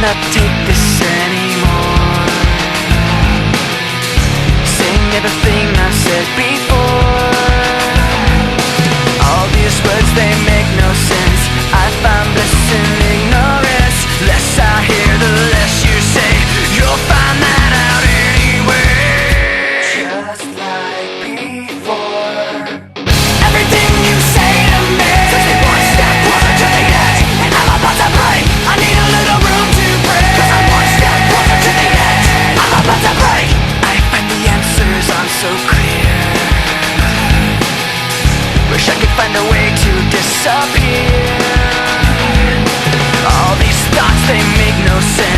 cannot take this anymore. Saying everything I've said before. All these words, they make no sense. I find bliss in ignorance. Less I hear, the less you say. You'll find that out anyway. Just like before. Everything you say to me takes me one step closer to the edge, and I'm about to break. I need a little room to breathe, 'cause I'm one step closer to the edge. I'm about to break. I find the answers aren't so clear. Wish I could find a way to disappear. All these thoughts, they make no sense.